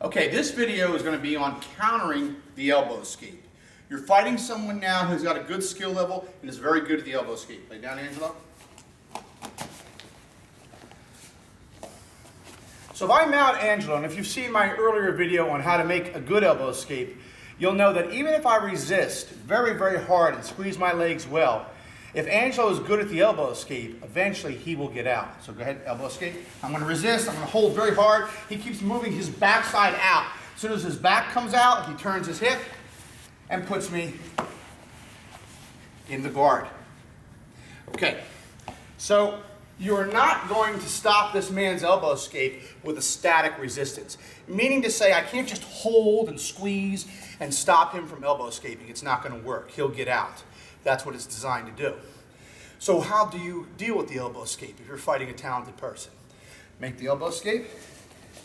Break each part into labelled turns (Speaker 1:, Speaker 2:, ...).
Speaker 1: Okay, this video is going to be on countering the elbow escape. You're fighting someone now who's got a good skill level and is very good at the elbow escape. Lay down, Angelo. So if I mount Angelo, and if you've seen my earlier video on how to make a good elbow escape, you'll know that even if I resist very, very hard and squeeze my legs well, if Angelo is good at the elbow escape, eventually he will get out. So go ahead, elbow escape. I'm going to resist. I'm going to hold very hard. He keeps moving his backside out. As soon as his back comes out, he turns his hip and puts me in the guard. Okay, so you're not going to stop this man's elbow escape with a static resistance. Meaning to say, I can't just hold and squeeze and stop him from elbow escaping. It's not going to work. He'll get out. That's what it's designed to do. So how do you deal with the elbow escape if you're fighting a talented person? Make the elbow escape.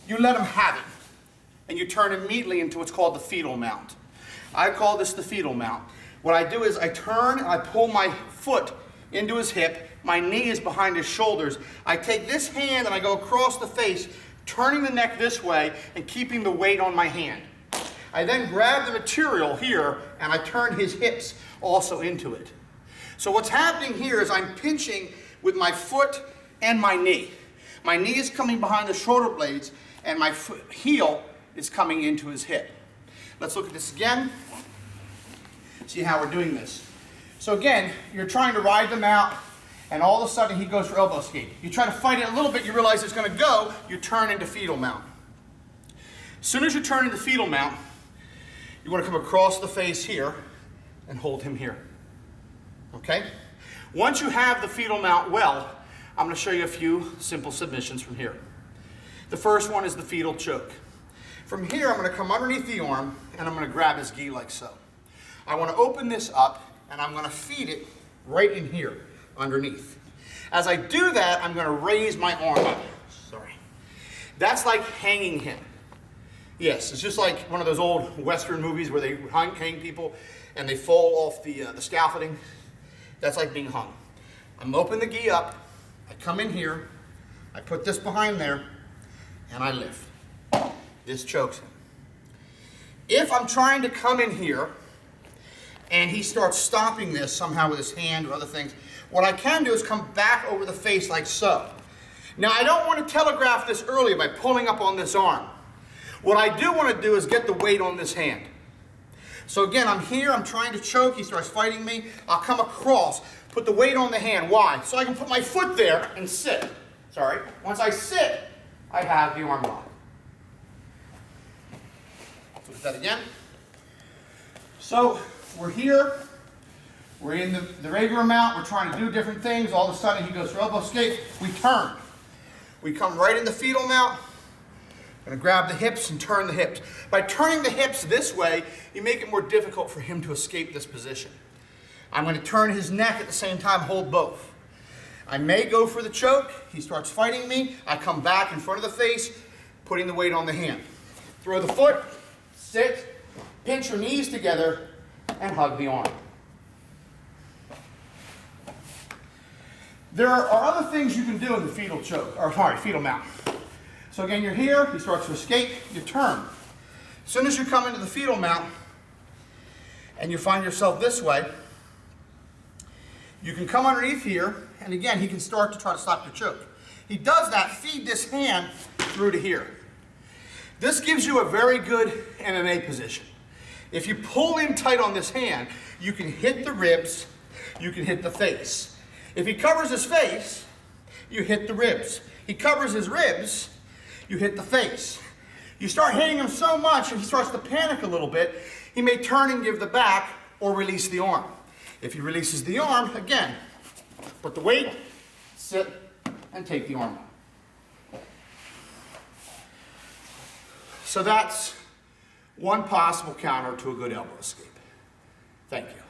Speaker 1: You let him have it. And you turn immediately into what's called the fetal mount. I call this the fetal mount. What I do is I turn and I pull my foot into his hip. My knee is behind his shoulders. I take this hand and I go across the face, turning the neck this way and keeping the weight on my hand. I then grab the material here and I turn his hips also into it. So what's happening here is I'm pinching with my foot and my knee. My knee is coming behind the shoulder blades and my heel is coming into his hip. Let's look at this again. See how we're doing this. So again, you're trying to ride them out and all of a sudden he goes for elbow escape. You try to fight it a little bit, you realize it's going to go, you turn into fetal mount. As soon as you turn into fetal mount, you want to come across the face here and hold him here. Okay? Once you have the fetal mount well, I'm going to show you a few simple submissions from here. The first one is the fetal choke. From here, I'm going to come underneath the arm and I'm going to grab his gi like so. I want to open this up and I'm going to feed it right in here underneath. As I do that, I'm going to raise my arm up. Sorry. That's like hanging him. Yes, it's just like one of those old Western movies where they hang people and they fall off the scaffolding. That's like being hung. I'm opening the gi up, I come in here, I put this behind there, and I lift. This chokes him. If I'm trying to come in here and he starts stopping this somehow with his hand or other things, what I can do is come back over the face like so. Now I don't want to telegraph this earlier by pulling up on this arm. What I do want to do is get the weight on this hand. So again, I'm here, I'm trying to choke, he starts fighting me. I'll come across, put the weight on the hand. Why? So I can put my foot there and sit. Sorry. Once I sit, I have the arm lock. Look at that again. So we're here, we're in the regular mount, we're trying to do different things. All of a sudden he goes for elbow escape, we turn. We come right in the fetal mount. I'm going to grab the hips and turn the hips. By turning the hips this way, you make it more difficult for him to escape this position. I'm going to turn his neck at the same time, hold both. I may go for the choke. He starts fighting me. I come back in front of the face, putting the weight on the hand. Throw the foot, sit, pinch your knees together, and hug the arm. There are other things you can do in the fetal choke, or sorry, fetal mount. So again, you're here, he starts to escape, you turn. As soon as you come into the fetal mount and you find yourself this way, you can come underneath here, and again, he can start to try to stop your choke. He does that, feed this hand through to here. This gives you a very good MMA position. If you pull in tight on this hand, you can hit the ribs, you can hit the face. If he covers his face, you hit the ribs. He covers his ribs, you hit the face. You start hitting him so much and he starts to panic a little bit, he may turn and give the back or release the arm. If he releases the arm, again, put the weight, sit, and take the arm out. So that's one possible counter to a good elbow escape. Thank you.